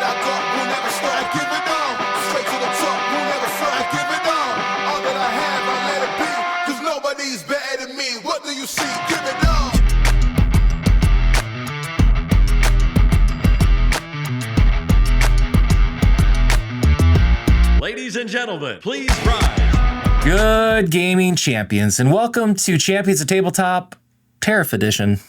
I got will never stop. I give it all. Straight to the top, will never stop. I give it all. All that I have, I let it be. Cause nobody's better than me. What do you see? Give it all. Ladies and gentlemen, please rise. Good gaming champions, and welcome to Champions of Tabletop Tariff Edition.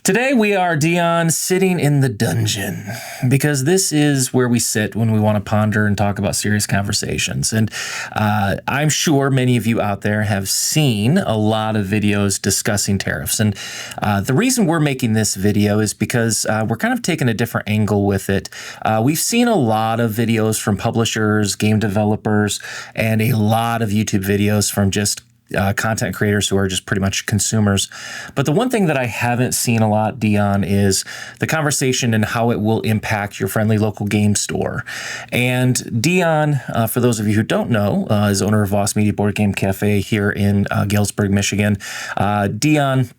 Today we are, Deon, sitting in the dungeon, because this is where we sit when we want to ponder and talk about serious conversations. And I'm sure many of you out there have seen a lot of videos discussing tariffs. And the reason we're making this video is because we're kind of taking a different angle with it. We've seen a lot of videos from publishers, game developers, and a lot of YouTube videos from just content creators who are just pretty much consumers. But the one thing that I haven't seen a lot, Deon, is the conversation and how it will impact your friendly local game store. And Deon, for those of you who don't know, is owner of Voss Media Board Game Cafe here in Galesburg, Michigan. Deon,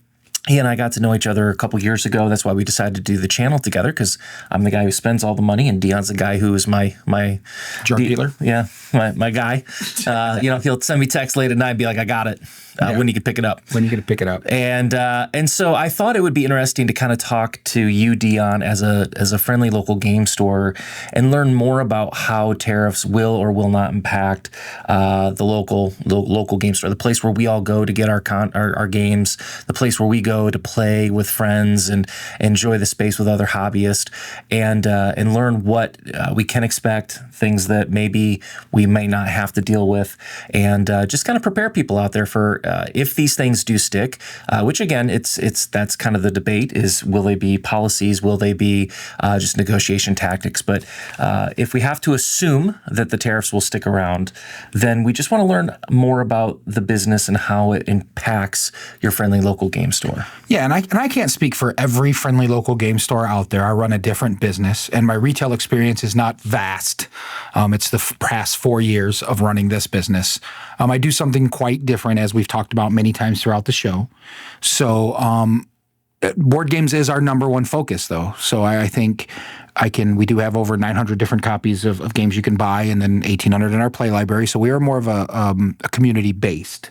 he and I got to know each other a couple years ago. That's why we decided to do the channel together, because I'm the guy who spends all the money, and Deon's the guy who is my drug dealer. Yeah, my guy. He'll send me text late at night and be like, "I got it." When you can pick it up. When you can pick it up. And so I thought it would be interesting to kind of talk to you, Deon, as a friendly local game store, and learn more about how tariffs will or will not impact the local game store, the place where we all go to get our games, the place where we go to play with friends and enjoy the space with other hobbyists, and learn what we can expect, things that maybe we may not have to deal with, and just kind of prepare people out there for if these things do stick, which again, that's kind of the debate, is will they be policies, will they be just negotiation tactics? But if we have to assume that the tariffs will stick around, then we just want to learn more about the business and how it impacts your friendly local game store. Yeah, and I can't speak for every friendly local game store out there. I run a different business, and my retail experience is not vast. It's the past 4 years of running this business. I do something quite different, as we've talked about many times throughout the show. So board games is our number one focus, though. So I think we do have over 900 different copies of games you can buy, and then 1,800 in our play library. So we are more of a community-based.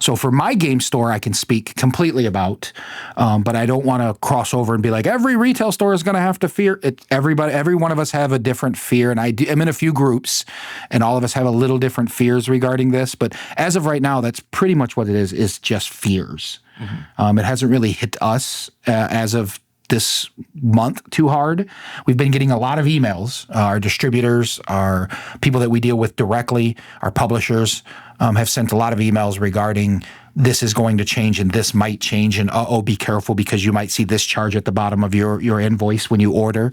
So for my game store, I can speak completely about, but I don't want to cross over and be like, every retail store is going to have to fear it. Every one of us have a different fear, and I'm in a few groups, and all of us have a little different fears regarding this. But as of right now, that's pretty much what it is just fears. Mm-hmm. It hasn't really hit us as of this month too hard. We've been getting a lot of emails. Our distributors, our people that we deal with directly, our publishers have sent a lot of emails regarding this is going to change and this might change, and be careful because you might see this charge at the bottom of your invoice when you order.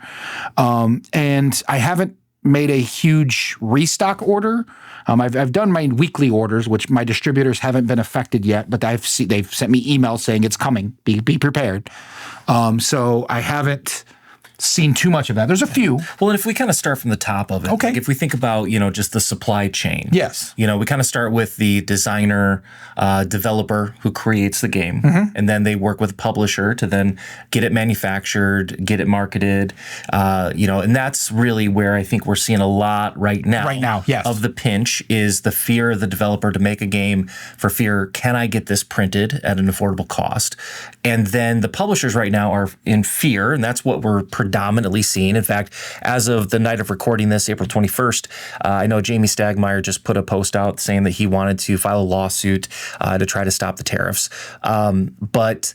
And I haven't made a huge restock order. I've done my weekly orders, which my distributors haven't been affected yet, but they've sent me emails saying it's coming. Be prepared. So I haven't seen too much of that. There's a few. Well, and if we kind of start from the top of it, okay. Like if we think about, just the supply chain. Yes. We kind of start with the designer, developer who creates the game, mm-hmm. and then they work with a publisher to then get it manufactured, get it marketed, and that's really where I think we're seeing a lot right now. Right now, yes. Of the pinch is the fear of the developer to make a game for fear, can I get this printed at an affordable cost? And then the publishers right now are in fear, and that's what we're predominantly seeing. In fact, as of the night of recording this, April 21st, I know Jamie Stagmeyer just put a post out saying that he wanted to file a lawsuit to try to stop the tariffs. But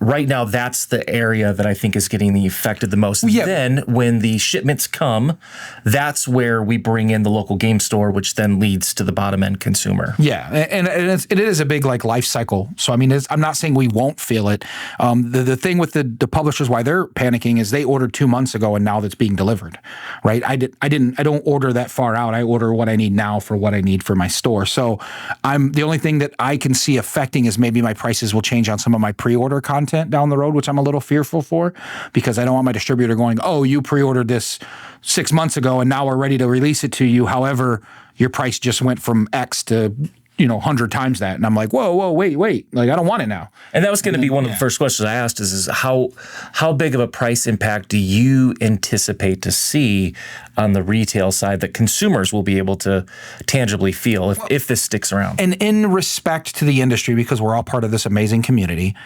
right now, that's the area that I think is getting affected the most. Yeah. Then when the shipments come, that's where we bring in the local game store, which then leads to the bottom end consumer. Yeah, and it is a big life cycle. So I mean, I'm not saying we won't feel it. The thing with the publishers, why they're panicking, is they ordered 2 months ago and now that's being delivered, right? I don't order that far out. I order what I need now for what I need for my store. So the only thing that I can see affecting is maybe my prices will change on some of my pre-order content down the road, which I'm a little fearful for, because I don't want my distributor going, oh, you pre-ordered this 6 months ago and now we're ready to release it to you. However, your price just went from X to 100 times that. And I'm like, whoa, wait. Like, I don't want it now. And that was going to be one of the first questions I asked is how big of a price impact do you anticipate to see on the retail side that consumers will be able to tangibly feel if this sticks around? And in respect to the industry, because we're all part of this amazing community,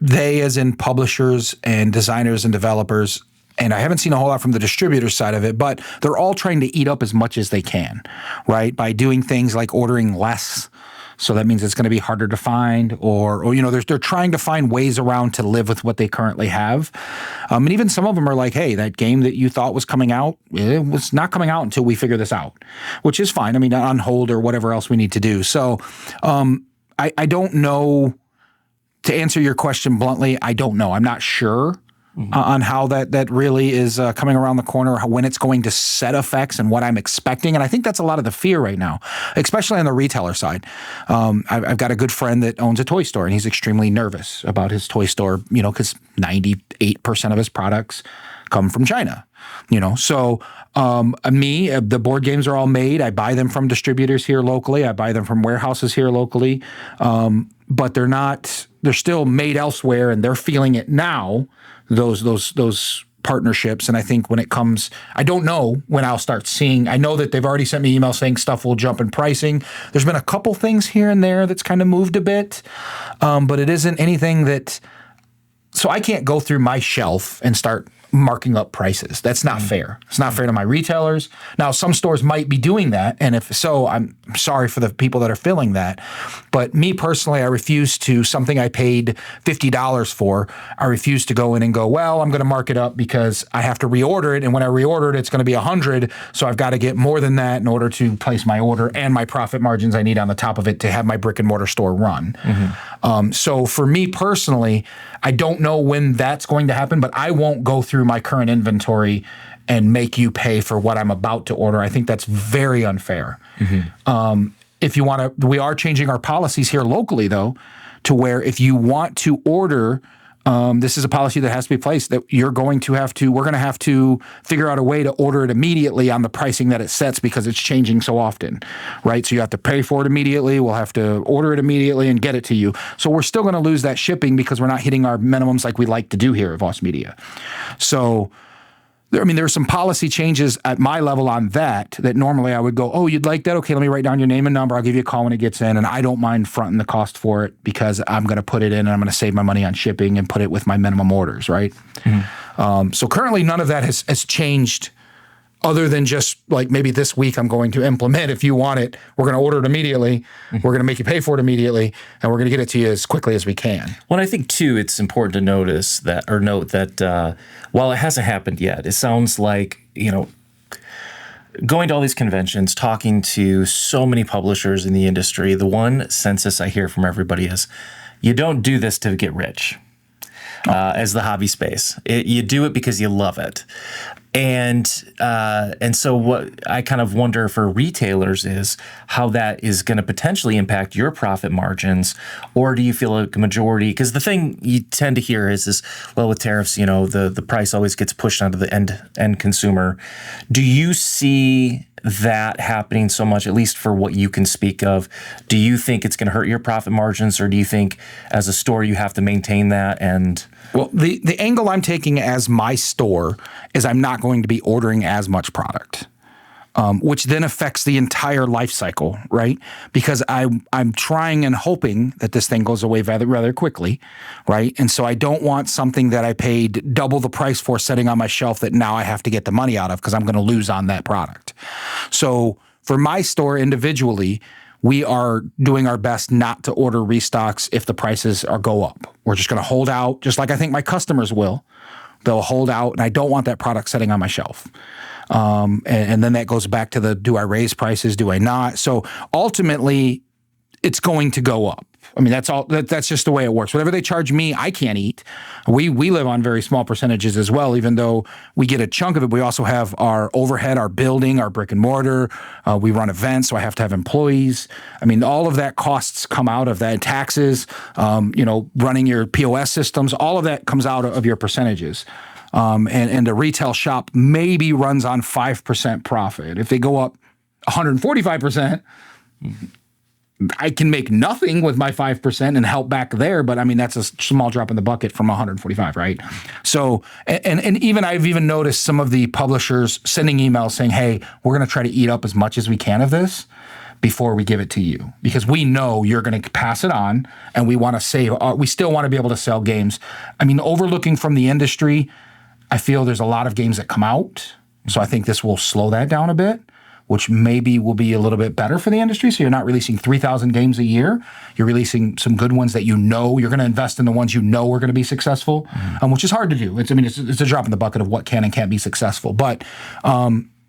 they as in publishers and designers and developers, and I haven't seen a whole lot from the distributor side of it, but they're all trying to eat up as much as they can, right? By doing things like ordering less. So that means it's going to be harder to find, or they're trying to find ways around to live with what they currently have. And even some of them are like, hey, that game that you thought was coming out, it was not coming out until we figure this out, which is fine. I mean, on hold or whatever else we need to do. So I don't know. To answer your question bluntly, I don't know. I'm not sure on how that really is coming around the corner, when it's going to set effects and what I'm expecting. And I think that's a lot of the fear right now, especially on the retailer side. I've got a good friend that owns a toy store, and he's extremely nervous about his toy store, because 98% of his products come from China. So the board games are all made. I buy them from distributors here locally. I buy them from warehouses here locally. But they're still made elsewhere, and they're feeling it now, those partnerships. And I think when it comes, I don't know when I'll start seeing, I know that they've already sent me emails saying stuff will jump in pricing. There's been a couple things here and there that's kind of moved a bit, but it isn't anything so I can't go through my shelf and start marking up prices. That's not fair. It's not fair to my retailers. Now, some stores might be doing that, and if so, I'm sorry for the people that are feeling that. But me personally, I refuse to, something I paid $50 for, I refuse to go in and go, well, I'm going to mark it up because I have to reorder it, and when I reorder it, it's going to be $100, so I've got to get more than that in order to place my order and my profit margins I need on the top of it to have my brick and mortar store run. So for me personally, I don't know when that's going to happen, but I won't go through my current inventory and make you pay for what I'm about to order. I think that's very unfair. If you want to, we are changing our policies here locally, though, to where if you want to order, this is a policy that has to be placed, that we're going to have to figure out a way to order it immediately on the pricing that it sets, because it's changing so often, right? So you have to pay for it immediately. We'll have to order it immediately and get it to you. So we're still going to lose that shipping because we're not hitting our minimums like we like to do here at Voss Media. So there's some policy changes at my level on that normally I would go, oh, you'd like that? Okay, let me write down your name and number. I'll give you a call when it gets in. And I don't mind fronting the cost for it because I'm going to put it in and I'm going to save my money on shipping and put it with my minimum orders, right? So currently none of that has changed, other than just like maybe this week I'm going to implement, if you want it, we're going to order it immediately. We're going to make you pay for it immediately, and we're going to get it to you as quickly as we can. Well, I think too, it's important to note that while it hasn't happened yet, it sounds like, going to all these conventions, talking to so many publishers in the industry, the one census I hear from everybody is, you don't do this to get rich. As the hobby space, you do it because you love it. And so what I kind of wonder for retailers is how that is going to potentially impact your profit margins, or do you feel like a majority? Because the thing you tend to hear is well, with tariffs, the price always gets pushed onto the end consumer. Do you see that happening so much, at least for what you can speak of? Do you think it's going to hurt your profit margins, or do you think as a store you have to maintain that? And well, the angle I'm taking as my store is I'm not going to be ordering as much product, which then affects the entire life cycle, right? Because I'm trying and hoping that this thing goes away rather quickly, right? And so I don't want something that I paid double the price for sitting on my shelf that now I have to get the money out of because I'm going to lose on that product. So for my store individually, we are doing our best not to order restocks if the prices go up. We're just going to hold out, just like I think my customers will. They'll hold out, and I don't want that product sitting on my shelf. And then that goes back to do I raise prices? Do I not? So ultimately, it's going to go up. I mean, that's just the way it works. Whatever they charge me, I can't eat. We live on very small percentages as well, even though we get a chunk of it. We also have our overhead, our building, our brick and mortar. We run events, so I have to have employees. I mean, all of that costs come out of that. Taxes, running your POS systems, all of that comes out of your percentages. And a retail shop maybe runs on 5% profit. If they go up 145%, I can make nothing with my 5% and help back there, but I mean, that's a small drop in the bucket from 145, right? So, and even I've even noticed some of the publishers sending emails saying, hey, we're going to try to eat up as much as we can of this before we give it to you, because we know you're going to pass it on and we want to save, we still want to be able to sell games. I mean, overlooking from the industry, I feel there's a lot of games that come out. So I think this will slow that down a bit, which maybe will be a little bit better for the industry. So you're not releasing 3,000 games a year. You're releasing some good ones that you know you're going to invest in, the ones you know are going to be successful, which is hard to do. It's a drop in the bucket of what can and can't be successful. But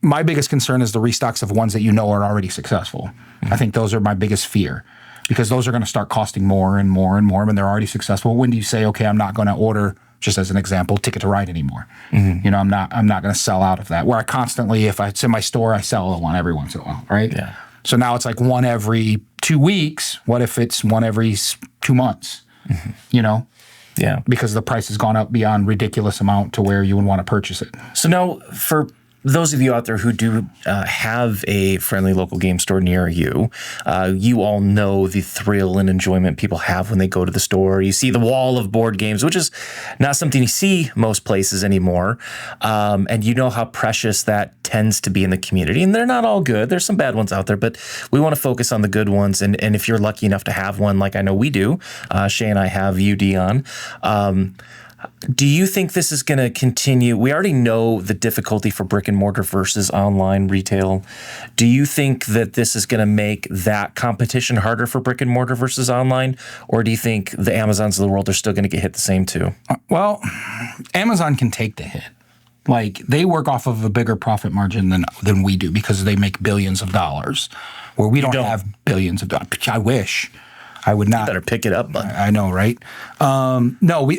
my biggest concern is the restocks of ones that you know are already successful. I think those are my biggest fear, because those are going to start costing more and more and more when they're already successful. When do you say, okay, I'm not going to order, just as an example, Ticket to Ride anymore? You know, I'm not going to sell out of that. Where I constantly, if it's in my store, I sell one every once in a while, right? Yeah. So now it's like one every 2 weeks. What if it's one every 2 months? You know? Yeah. Because the price has gone up beyond ridiculous amount to where you would want to purchase it. So now, for those of you out there who do have a friendly local game store near you, you all know the thrill and enjoyment people have when they go to the store. You see the wall of board games, which is not something you see most places anymore. And you know how precious that tends to be in the community. And they're not all good. There's some bad ones out there, but we want to focus on the good ones. And if you're lucky enough to have one, like I know we do, Shay and I have you, Deon, do you think this is going to continue? We already know the difficulty for brick and mortar versus online retail. Do you think that this is going to make that competition harder for brick and mortar versus online? Or do you think the Amazons of the world are still going to get hit the same too? Well, Amazon can take the hit. Like, they work off of a bigger profit margin than we do, because they make billions of dollars, where we don't have billions of dollars. I wish. I would not. You better pick it up, bud. I know, right? No, we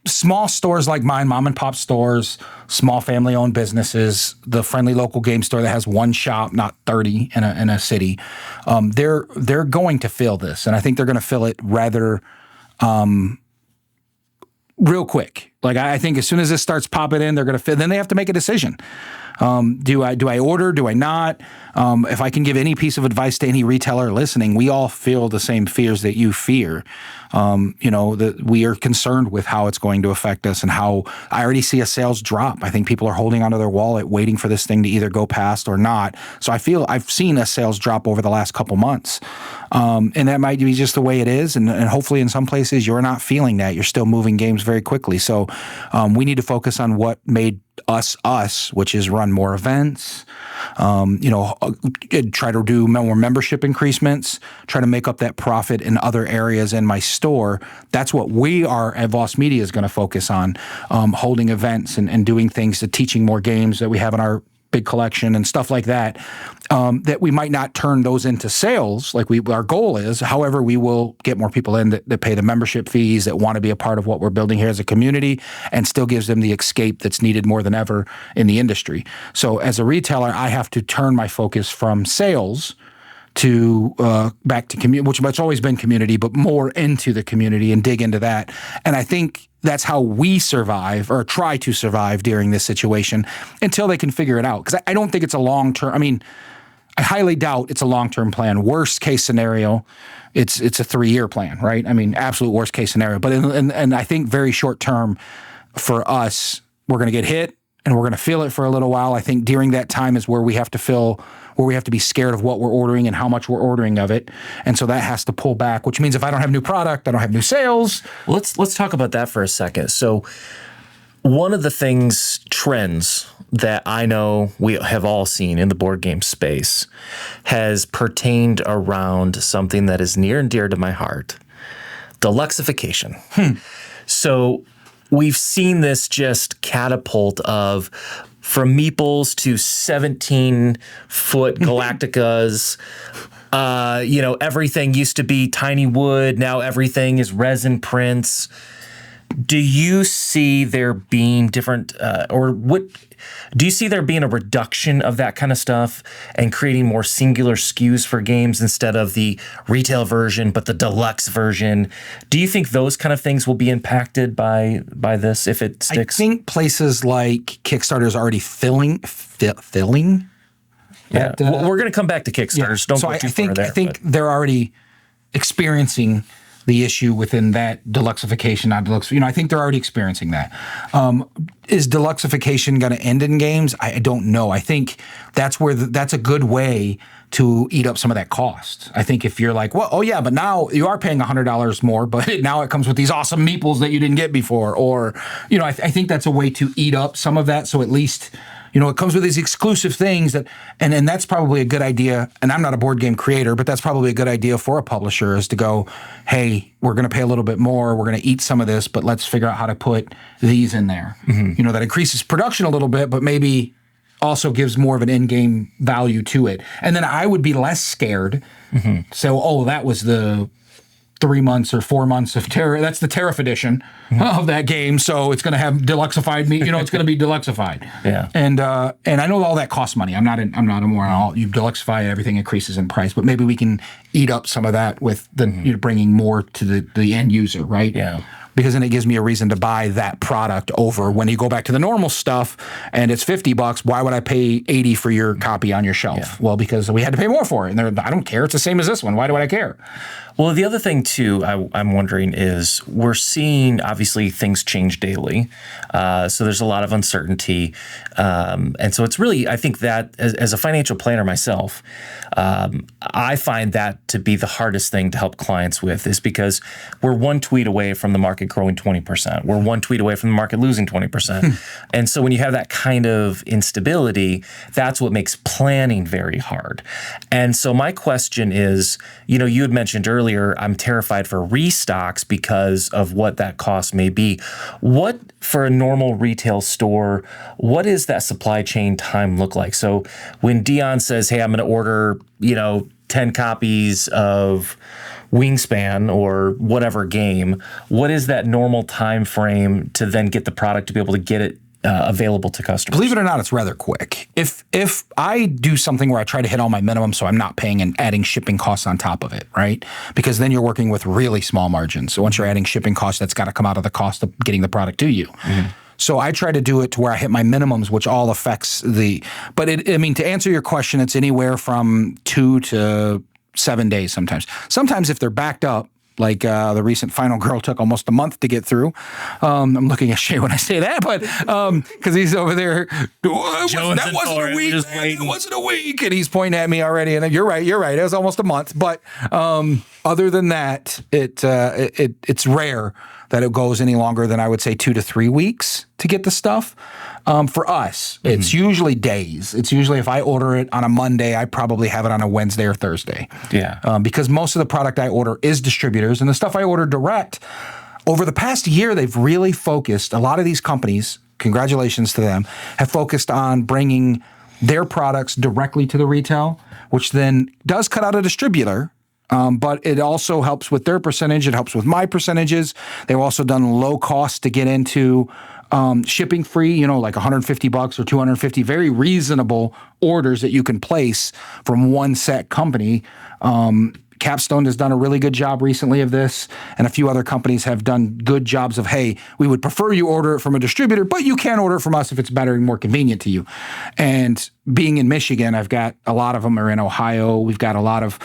small stores like mine, mom and pop stores, small family owned businesses, the friendly local game store that has one shop, not 30 in a city, they're going to feel this, and I think they're going to feel it rather real quick. Like, I think as soon as this starts popping in, they're going to feel. Then they have to make a decision. Do I order? Do I not? If I can give any piece of advice to any retailer listening, we all feel the same fears that you fear. That we are concerned with how it's going to affect us, and how I already see a sales drop. I think people are holding onto their wallet, waiting for this thing to either go past or not. So I feel I've seen a sales drop over the last couple months. And that might be just the way it is. And hopefully in some places you're not feeling that. You're still moving games very quickly. So we need to focus on what made us, which is run more events, try to do more membership increasements, try to make up that profit in other areas in my store. That's what we are at Voss Media is going to focus on, holding events and doing things, to teaching more games that we have in our big collection and stuff like that, that we might not turn those into sales like our goal is. However, we will get more people in that pay the membership fees, that want to be a part of what we're building here as a community, and still gives them the escape that's needed more than ever in the industry. So as a retailer, I have to turn my focus from sales to back to community, which has always been community, but more into the community and dig into that. And I think that's how we survive, or try to survive, during this situation until they can figure it out. Because I don't think it's a long-term, I highly doubt it's a long-term plan. Worst case scenario, it's a 3-year plan, right? Absolute worst case scenario. But and I think very short term for us, we're going to get hit and we're going to feel it for a little while. I think during that time is where we have to be scared of what we're ordering and how much we're ordering of it. And so that has to pull back, which means if I don't have new product, I don't have new sales. Let's talk about that for a second. So one of the trends that I know we have all seen in the board game space has pertained around something that is near and dear to my heart: deluxification. So we've seen this just catapult of, from meeples to 17-foot Galacticas. Everything used to be tiny wood. Now everything is resin prints. Do you see there being different, do you see there being a reduction of that kind of stuff and creating more singular SKUs for games instead of the retail version, but the deluxe version? Do you think those kind of things will be impacted by this if it sticks? I think places like Kickstarter is already filling Yeah. That, We're going to come back to Kickstarters. Don't so go I too think far there. I think they're already experiencing the issue within that deluxification, not deluxe. I think they're already experiencing that. Is deluxification going to end in games? I don't know. I think that's where that's a good way to eat up some of that cost. I think if you're like, well, oh yeah, but now you are paying $100 more, but now it comes with these awesome meeples that you didn't get before, or I think that's a way to eat up some of that. So at least. It comes with these exclusive things and that's probably a good idea. And I'm not a board game creator, but that's probably a good idea for a publisher is to go, hey, we're going to pay a little bit more. We're going to eat some of this, but let's figure out how to put these in there. That increases production a little bit, but maybe also gives more of an in-game value to it. And then I would be less scared. So, that was the 3 months or 4 months of Tariff. That's the Tariff edition of that game. So it's going to have deluxified meat. It's going to be deluxified. Yeah. And I know all that costs money. I'm not a moron. All you deluxify, everything increases in price. But maybe we can eat up some of that with the bringing more to the end user, right? Yeah. Because then it gives me a reason to buy that product over when you go back to the normal stuff and it's $50. Why would I pay $80 for your copy on your shelf? Yeah. Well, because we had to pay more for it. And I don't care. It's the same as this one. Why do I care? Well, the other thing, too, I'm wondering is we're seeing, obviously, things change daily. So there's a lot of uncertainty. And so it's really, I think that as a financial planner myself, I find that to be the hardest thing to help clients with is because we're one tweet away from the market growing 20%. We're one tweet away from the market losing 20%. And so when you have that kind of instability, that's what makes planning very hard. And so my question is, you had mentioned earlier, I'm terrified for restocks because of what that cost may be. What, for a normal retail store, what does that supply chain time look like? So when Deon says, hey, I'm going to order, 10 copies of Wingspan or whatever game, what is that normal time frame to then get the product to be able to get it available to customers? Believe it or not, it's rather quick. If I do something where I try to hit all my minimums so I'm not paying and adding shipping costs on top of it, right? Because then you're working with really small margins. So once you're adding shipping costs, that's got to come out of the cost of getting the product to you. So I try to do it to where I hit my minimums, which all affects but to answer your question, it's anywhere from 2 to 7 days sometimes. Sometimes if they're backed up, like the recent Final Girl took almost a month to get through. I'm looking at Shay when I say that, but because he's over there, that wasn't a week, man, it wasn't a week, and he's pointing at me already. And you're right, it was almost a month. But other than that, it's rare that it goes any longer than I would say 2 to 3 weeks to get the stuff. For us, it's usually days. It's usually if I order it on a Monday, I probably have it on a Wednesday or Thursday. Yeah. Because most of the product I order is distributors, and the stuff I order direct, over the past year, they've really focused, a lot of these companies, congratulations to them, have focused on bringing their products directly to the retail, which then does cut out a distributor. But it also helps with their percentage. It helps with my percentages. They've also done low cost to get into shipping free, like $150 or $250, very reasonable orders that you can place from one set company. Capstone has done a really good job recently of this, and a few other companies have done good jobs of, hey, we would prefer you order it from a distributor, but you can order it from us if it's better and more convenient to you. And being in Michigan, I've got a lot of them are in Ohio. We've got a lot of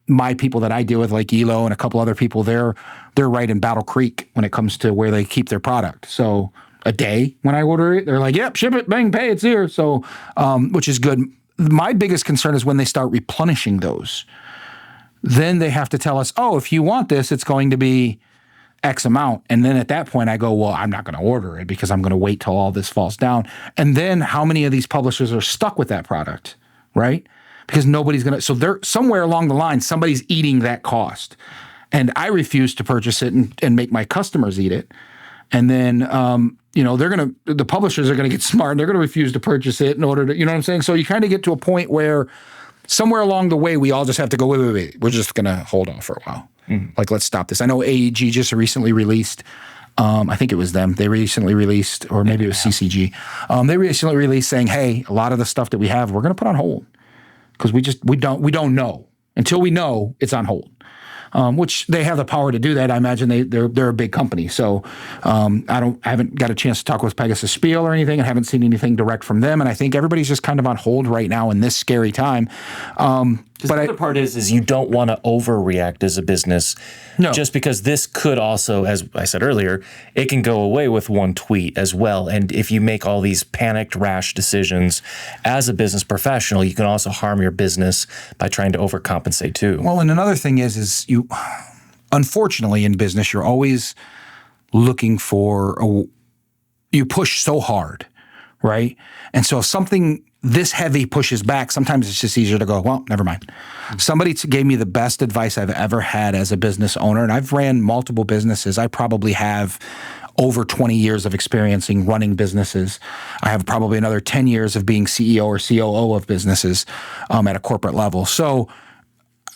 my people that I deal with, like Elo and a couple other people, they're right in Battle Creek when it comes to where they keep their product. So a day when I order it, they're like, yep, ship it, bang, pay, it's here. So, which is good. My biggest concern is when they start replenishing those. Then they have to tell us, oh, if you want this, it's going to be X amount. And then at that point I go, well, I'm not going to order it because I'm going to wait till all this falls down. And then how many of these publishers are stuck with that product, right? Because nobody's going to, so they're somewhere along the line, somebody's eating that cost. And I refuse to purchase it and make my customers eat it. And then, the publishers are going to get smart and they're going to refuse to purchase it in order to, you know what I'm saying? So you kind of get to a point where somewhere along the way, we all just have to go, wait. We're just going to hold off for a while. Like, let's stop this. I know AEG just recently released, I think it was them. They recently released, or maybe it was CCG. They recently released saying, hey, a lot of the stuff that we have, we're going to put on hold because we don't know. Until we know, it's on hold. which they have the power to do that. I imagine they're a big company. So I haven't got a chance to talk with Pegasus Spiel or anything. I haven't seen anything direct from them. And I think everybody's just kind of on hold right now in this scary time. But the other part is you don't want to overreact as a business. No. Just because this could also, as I said earlier, it can go away with one tweet as well. And if you make all these panicked, rash decisions as a business professional, you can also harm your business by trying to overcompensate too. Well, and another thing is you, unfortunately, in business, you're always looking for you push so hard, right? And so if something this heavy pushes back, sometimes it's just easier to go, well, never mind. Somebody gave me the best advice I've ever had as a business owner, and I've ran multiple businesses. I probably have over 20 years of experience in running businesses. I have probably another 10 years of being CEO or COO of businesses at a corporate level. So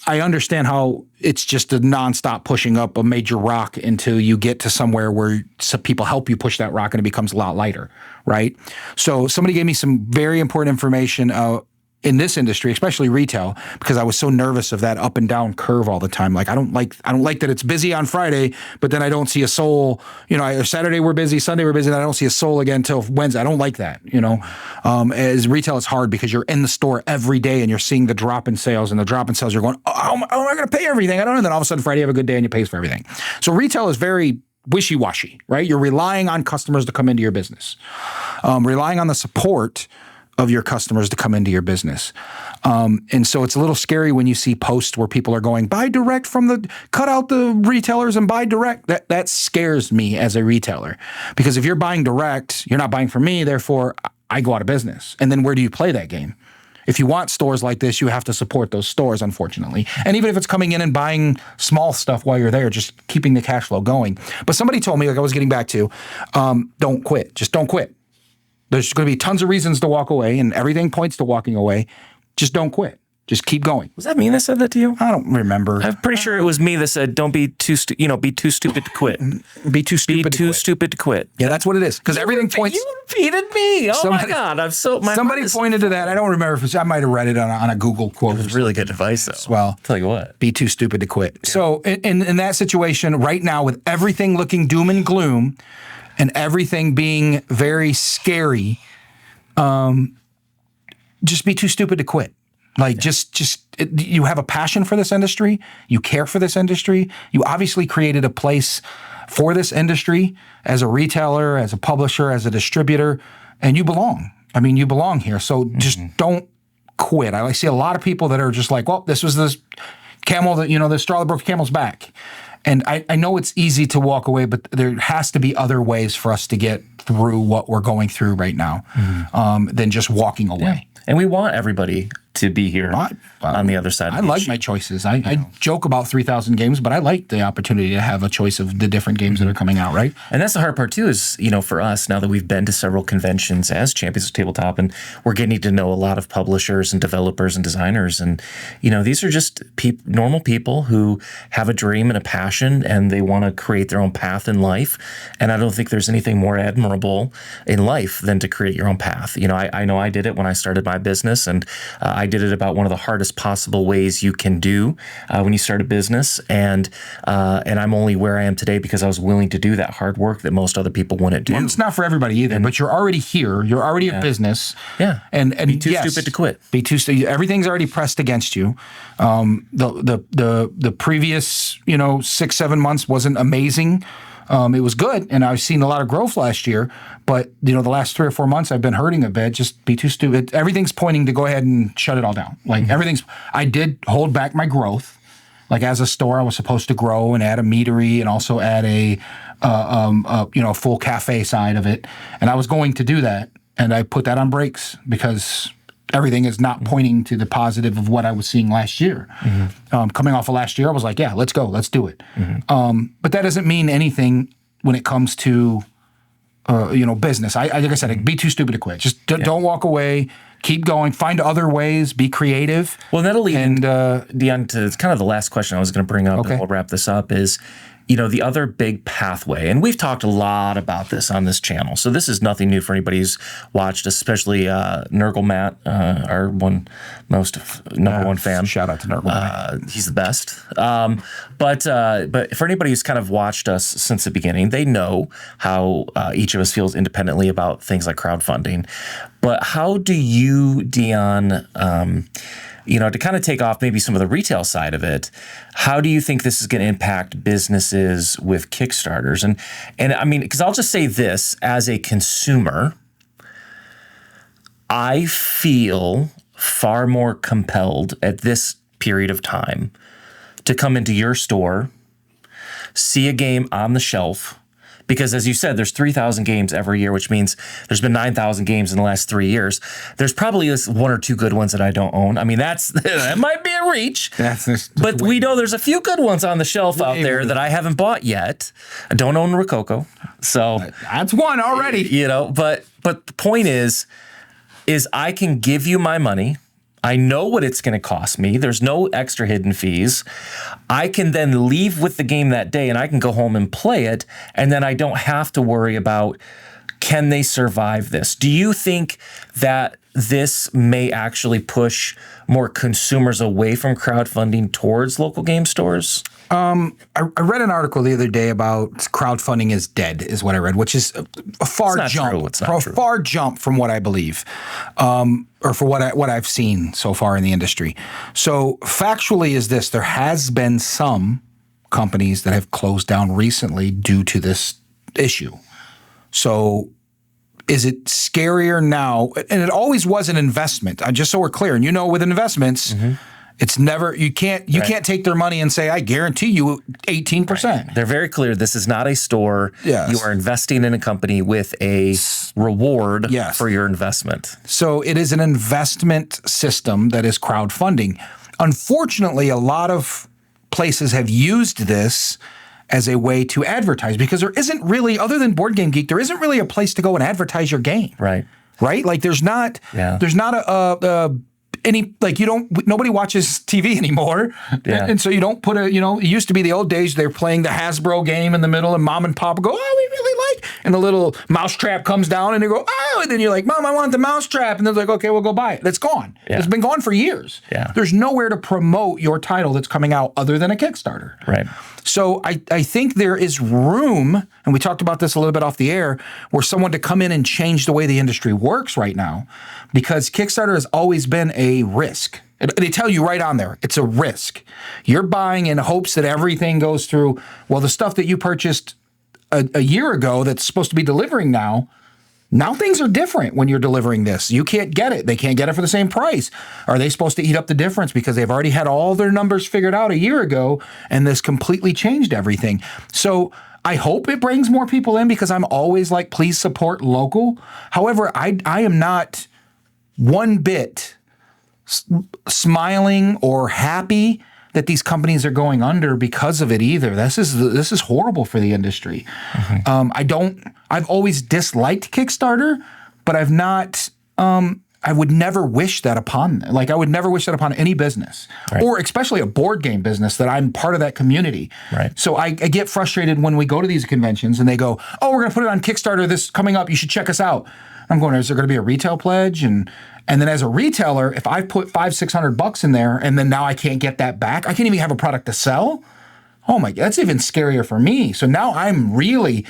I understand how it's just a nonstop pushing up a major rock until you get to somewhere where some people help you push that rock and it becomes a lot lighter, right? So somebody gave me some very important information in this industry, especially retail, because I was so nervous of that up and down curve all the time. Like I don't like that it's busy on Friday, but then I don't see a soul. Saturday we're busy, Sunday we're busy, and I don't see a soul again until Wednesday. I don't like that. As retail, it's hard because you're in the store every day and you're seeing the drop in sales, and the drop in sales, you're going, oh, how am I going to pay everything? I don't know. And then all of a sudden Friday you have a good day and you pay for everything. So retail is very wishy-washy, right? You're relying on customers to come into your business, relying on the support of your customers to come into your business. And so it's a little scary when you see posts where people are going, buy direct cut out the retailers and buy direct. That scares me as a retailer, because if you're buying direct, you're not buying from me, therefore I go out of business. And then where do you play that game? If you want stores like this, you have to support those stores, unfortunately. And even if it's coming in and buying small stuff while you're there, just keeping the cash flow going. But somebody told me, like I was getting back to, don't quit. Just don't quit. There's going to be tons of reasons to walk away, and everything points to walking away. Just don't quit. Just keep going. Was that me that said that to you? I don't remember. I'm pretty sure it was me that said, "Don't be too, be too stupid to quit. Be too stupid. Stupid to quit." Yeah, that's what it is. Because everything points. You repeated me. Oh my God, I'm so. Somebody pointed to that. I don't remember if I might have read it on a Google quote. It was really good advice, though. Well, tell you what, be too stupid to quit. Yeah. So in that situation right now, with everything looking doom and gloom, and everything being very scary, just be too stupid to quit. Like you have a passion for this industry. You care for this industry. You obviously created a place for this industry as a retailer, as a publisher, as a distributor, and you belong. I mean, you belong here. So just don't quit. I see a lot of people that are just like, well, this was this camel that, the straw that broke the camel's back. And I know it's easy to walk away, but there has to be other ways for us to get through what we're going through right now than just walking away. Yeah. And we want everybody to be here on the other side. I like my choices. I joke about 3,000 games, but I like the opportunity to have a choice of the different games that are coming out, right? And that's the hard part too is, for us, now that we've been to several conventions as Champions of Tabletop, and we're getting to know a lot of publishers and developers and designers. And, these are just normal people who have a dream and a passion, and they want to create their own path in life. And I don't think there's anything more admirable in life than to create your own path. I know I did it when I started my business, and I did it about one of the hardest possible ways you can do when you start a business, and I'm only where I am today because I was willing to do that hard work that most other people wouldn't do. Well, it's not for everybody either, but you're already here. You're already a business. Yeah, and be too stupid to quit. Be too stupid. Everything's already pressed against you. The previous 6-7 months wasn't amazing. It was good, and I've seen a lot of growth last year. But the last 3 or 4 months, I've been hurting a bit. Just be too stupid. Everything's pointing to go ahead and shut it all down. Like I did hold back my growth. Like as a store, I was supposed to grow and add a meadery and also add a full cafe side of it. And I was going to do that, and I put that on brakes because everything is not pointing to the positive of what I was seeing last year. Coming off of last year, I was like, yeah, let's go. Let's do it. But that doesn't mean anything when it comes to, business. Like I said, be too stupid to quit. Just don't walk away. Keep going. Find other ways. Be creative. Well, that'll lead, Deon, to kind of the last question I was going to bring up, and we'll wrap this up, is, the other big pathway, and we've talked a lot about this on this channel, so this is nothing new for anybody who's watched, especially Nurgle Matt, our number one fan. Shout out to Nurgle. He's the best. But for anybody who's kind of watched us since the beginning, they know how each of us feels independently about things like crowdfunding. But how do you, Deon, to kind of take off maybe some of the retail side of it, how do you think this is going to impact businesses with Kickstarters? And I mean, because I'll just say this, as a consumer, I feel far more compelled at this period of time to come into your store, see a game on the shelf, because as you said, there's 3,000 games every year, which means there's been 9,000 games in the last 3 years. There's probably one or two good ones that I don't own. I mean, that might be a reach. But we know there's a few good ones on the shelf out there that I haven't bought yet. I don't own Rococo. So that's one already. But the point is I can give you my money. I know what it's going to cost me. There's no extra hidden fees. I can then leave with the game that day and I can go home and play it. And then I don't have to worry about, can they survive this? Do you think that this may actually push more consumers away from crowdfunding towards local game stores? I read an article the other day about crowdfunding is dead, is what I read, which is a far jump from what I believe, or for what I've seen so far in the industry. So factually is this: there has been some companies that have closed down recently due to this issue. So is it scarier now? And it always was an investment. Just so we're clear, and with investments. Mm-hmm. It's never, you can't take their money and say, I guarantee you 18%. Right. They're very clear. This is not a store. Yes. You are investing in a company with a reward for your investment. So it is an investment system that is crowdfunding. Unfortunately, a lot of places have used this as a way to advertise because there isn't really, other than Board Game Geek, there isn't really a place to go and advertise your game. Right. Right? Like there's not nobody watches TV anymore. Yeah. And so you don't put it used to be the old days, they're playing the Hasbro game in the middle and mom and pop go, oh, we really like, and the little mousetrap comes down and they go, oh, and then you're like, Mom, I want the mousetrap. And they're like, okay, we'll go buy it. That's gone. Yeah. It's been gone for years. Yeah. There's nowhere to promote your title that's coming out other than a Kickstarter. Right. So I think there is room, and we talked about this a little bit off the air, where someone to come in and change the way the industry works right now, because Kickstarter has always been a risk. They tell you right on there, it's a risk. You're buying in hopes that everything goes through. Well, the stuff that you purchased a year ago that's supposed to be delivering now things are different when you're delivering this. You can't get it. They can't get it for the same price. Are they supposed to eat up the difference because they've already had all their numbers figured out a year ago and this completely changed everything? So I hope it brings more people in because I'm always like, please support local. However, I am not one bit smiling or happy that these companies are going under because of it either. This is horrible for the industry. Mm-hmm. I've always disliked Kickstarter, but I've not. I would never wish that upon them. Like I would never wish that upon any business, right. Or especially a board game business that I'm part of that community. Right. So I get frustrated when we go to these conventions and they go, "Oh, we're going to put it on Kickstarter. This coming up. You should check us out." I'm going, is there going to be a retail pledge? And then as a retailer, if I put $500-600 in there and then now I can't get that back, I can't even have a product to sell. Oh my, that's even scarier for me. So now I'm really,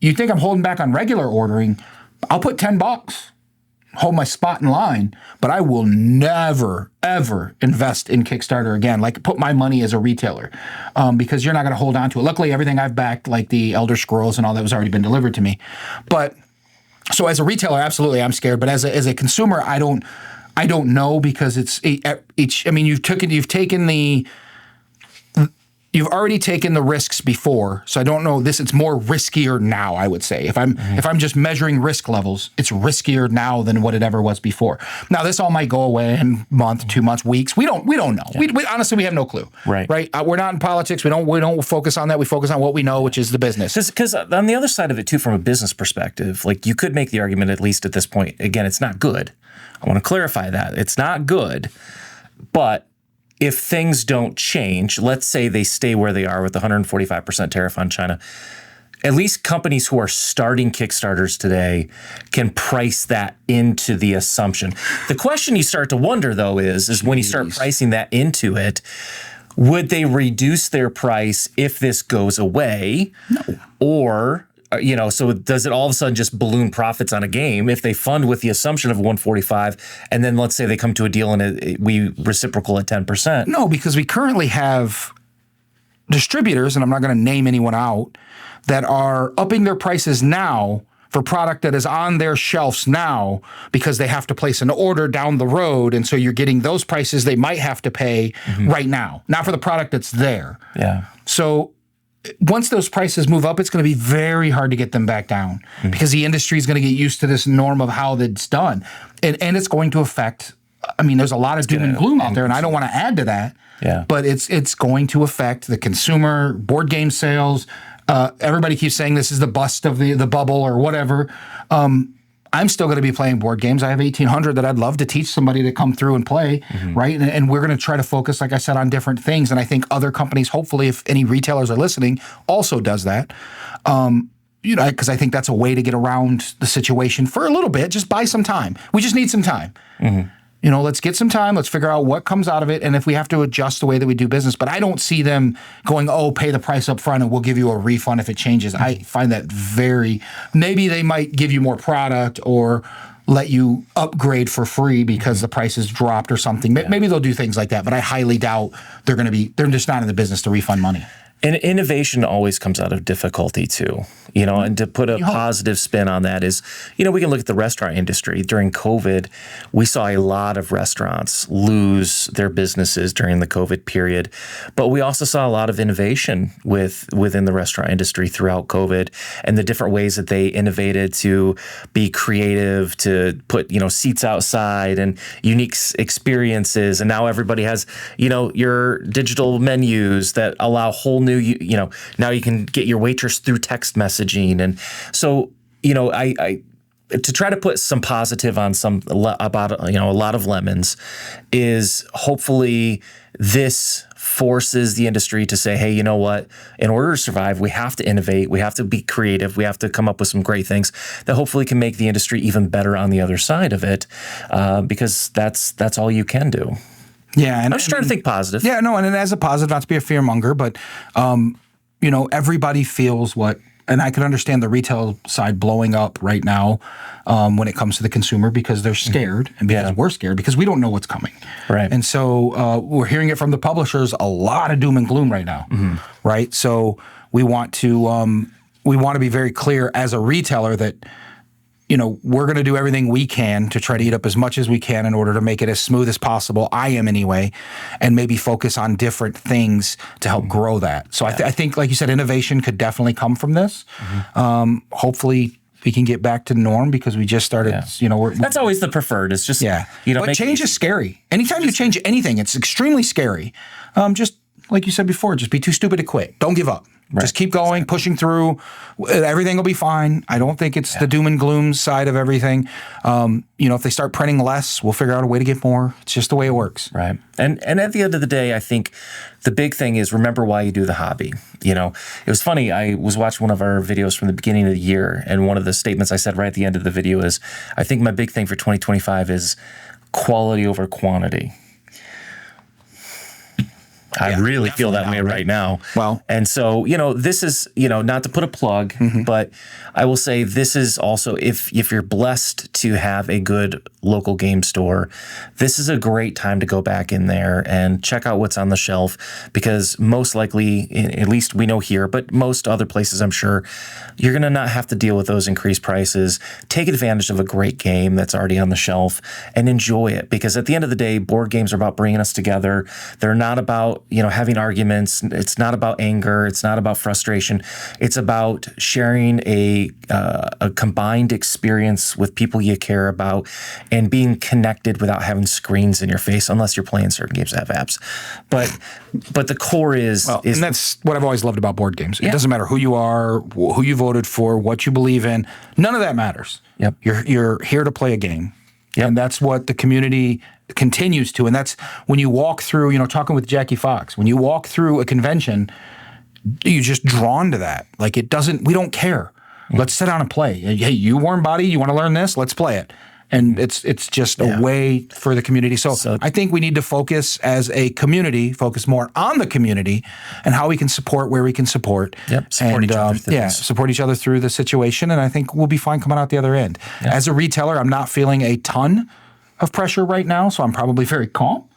you think I'm holding back on regular ordering, I'll put $10, hold my spot in line, but I will never, ever invest in Kickstarter again, like put my money as a retailer, because you're not going to hold on to it. Luckily, everything I've backed, like the Elder Scrolls and all that, was already been delivered to me. But so as a retailer, absolutely, I'm scared. But as a consumer, I don't know, because it's each. I mean, you've already taken the risks before, so I don't know this. It's more riskier now, I would say. If I'm just measuring risk levels, it's riskier now than what it ever was before. Now, this all might go away in a month, 2 months, weeks. We don't know. Yeah. We honestly, we have no clue. Right. We're not in politics. We don't focus on that. We focus on what we know, which is the business. Because on the other side of it too, from a business perspective, like you could make the argument, at least at this point, again, it's not good. I want to clarify that it's not good, but if things don't change, let's say they stay where they are with the 145% tariff on China, at least companies who are starting Kickstarters today can price that into the assumption. The question you start to wonder, though, is when you start pricing that into it, would they reduce their price if this goes away? No. Or, so does it all of a sudden just balloon profits on a game if they fund with the assumption of 145 and then let's say they come to a deal and we reciprocal at 10%? No, because we currently have distributors, and I'm not going to name anyone out, that are upping their prices now for product that is on their shelves now because they have to place an order down the road. And so you're getting those prices they might have to pay right now, not for the product that's there. Yeah. So once those prices move up, it's going to be very hard to get them back down because the industry is going to get used to this norm of how it's done. And it's going to affect, there's a lot of doom and gloom out there, and I don't want to add to that. Yeah. But it's going to affect the consumer, board game sales. Everybody keeps saying this is the bust of the bubble or whatever. I'm still going to be playing board games. I have 1,800 that I'd love to teach somebody to come through and play, right? And we're going to try to focus, like I said, on different things. And I think other companies, hopefully, if any retailers are listening, also does that. Because I think that's a way to get around the situation for a little bit. Just buy some time. We just need some time. Let's get some time. Let's figure out what comes out of it. And if we have to adjust the way that we do business. But I don't see them going, pay the price up front and we'll give you a refund if it changes. I find that maybe they might give you more product or let you upgrade for free because the price has dropped or something. Yeah. Maybe they'll do things like that. But I highly doubt they're just not in the business to refund money. And innovation always comes out of difficulty too, and to put a positive spin on that is, we can look at the restaurant industry. During COVID, we saw a lot of restaurants lose their businesses during the COVID period, but we also saw a lot of innovation within the restaurant industry throughout COVID and the different ways that they innovated to be creative, to put, seats outside and unique experiences. And now everybody has, your digital menus that allow whole new, now you can get your waitress through text messaging. And so, I to try to put some positive on about a lot of lemons is hopefully this forces the industry to say, hey, you know what? In order to survive, we have to innovate. We have to be creative. We have to come up with some great things that hopefully can make the industry even better on the other side of it, because that's all you can do. Yeah, and I'm just trying to think positive. Yeah, no, and as a positive, not to be a fearmonger, but everybody feels and I can understand the retail side blowing up right now when it comes to the consumer because they're scared and because we're scared because we don't know what's coming. Right. And so we're hearing it from the publishers, a lot of doom and gloom right now, right? So we want to be very clear as a retailer that we're going to do everything we can to try to eat up as much as we can in order to make it as smooth as possible. I am anyway, and maybe focus on different things to help grow that. So I think, like you said, innovation could definitely come from this. Hopefully we can get back to norm because we just started, that's always the preferred. It's just, but change is scary. Anytime you change anything, it's extremely scary. Just like you said before, just be too stupid to quit. Don't give up. Right. Just keep going, pushing through. Everything will be fine. I don't think it's the doom and gloom side of everything. If they start printing less, we'll figure out a way to get more. It's just the way it works. Right. And at the end of the day, I think the big thing is remember why you do the hobby. It was funny. I was watching one of our videos from the beginning of the year, and one of the statements I said right at the end of the video is, I think my big thing for 2025 is quality over quantity. I really feel that way right now. Well, and so, this is, not to put a plug, but I will say this is also, if you're blessed to have a good local game store, this is a great time to go back in there and check out what's on the shelf, because most likely, at least we know here, but most other places, I'm sure, you're going to not have to deal with those increased prices. Take advantage of a great game that's already on the shelf and enjoy it, because at the end of the day, board games are about bringing us together. They're not about, having arguments. It's not about anger. It's not about frustration. It's about sharing a combined experience with people you care about and being connected without having screens in your face, unless you're playing certain games that have apps. But the core is and that's what I've always loved about board games. It doesn't matter who you are, who you voted for, what you believe in. None of that matters. Yep. You're here to play a game. Yep. And that's what the community continues to. And that's when you walk through, talking with Jackie Fox, when you walk through a convention, you're just drawn to that. Like we don't care. Let's sit down and play. Hey, you warm body, you want to learn this? Let's play it. And it's just a way for the community. So I think we need to focus as a community, focus more on the community and how we can support where we can support. Yep, support each other through this. Support each other through the situation. And I think we'll be fine coming out the other end. Yeah. As a retailer, I'm not feeling a ton of pressure right now, so I'm probably very calm.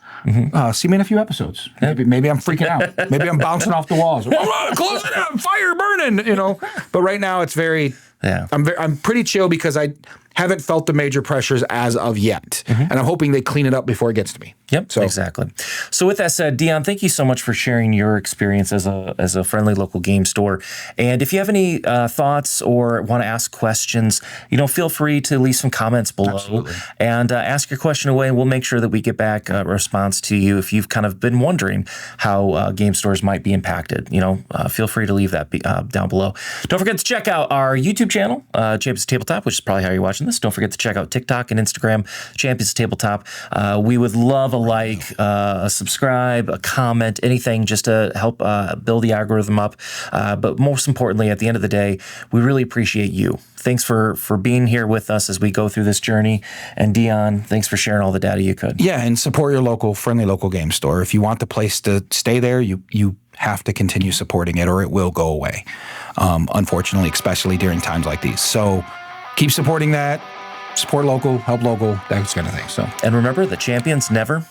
See me in a few episodes. Maybe I'm freaking out. Maybe I'm bouncing off the walls. Close it up, fire burning, But right now it's very. Yeah. I'm pretty chill because I haven't felt the major pressures as of yet, and I'm hoping they clean it up before it gets to me. Yep, exactly. So with that said, Deon, thank you so much for sharing your experience as a friendly local game store. And if you have any thoughts or want to ask questions, feel free to leave some comments below. Absolutely. And ask your question away, and we'll make sure that we get back a response to you if you've kind of been wondering how game stores might be impacted. Feel free to leave that down below. Don't forget to check out our YouTube channel, Champions of Tabletop, which is probably how you're watching this. Don't forget to check out TikTok and Instagram, Champions of Tabletop. We would love a like, a subscribe, a comment, anything just to help build the algorithm up. But most importantly, at the end of the day, we really appreciate you. Thanks for being here with us as we go through this journey. And Deon, thanks for sharing all the data you could. Yeah, and support your friendly local game store. If you want the place to stay there, you have to continue supporting it or it will go away, unfortunately, especially during times like these. So keep supporting that. Support local, help local, that kind of thing. So, and remember, the champions never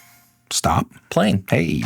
stop playing. Hey.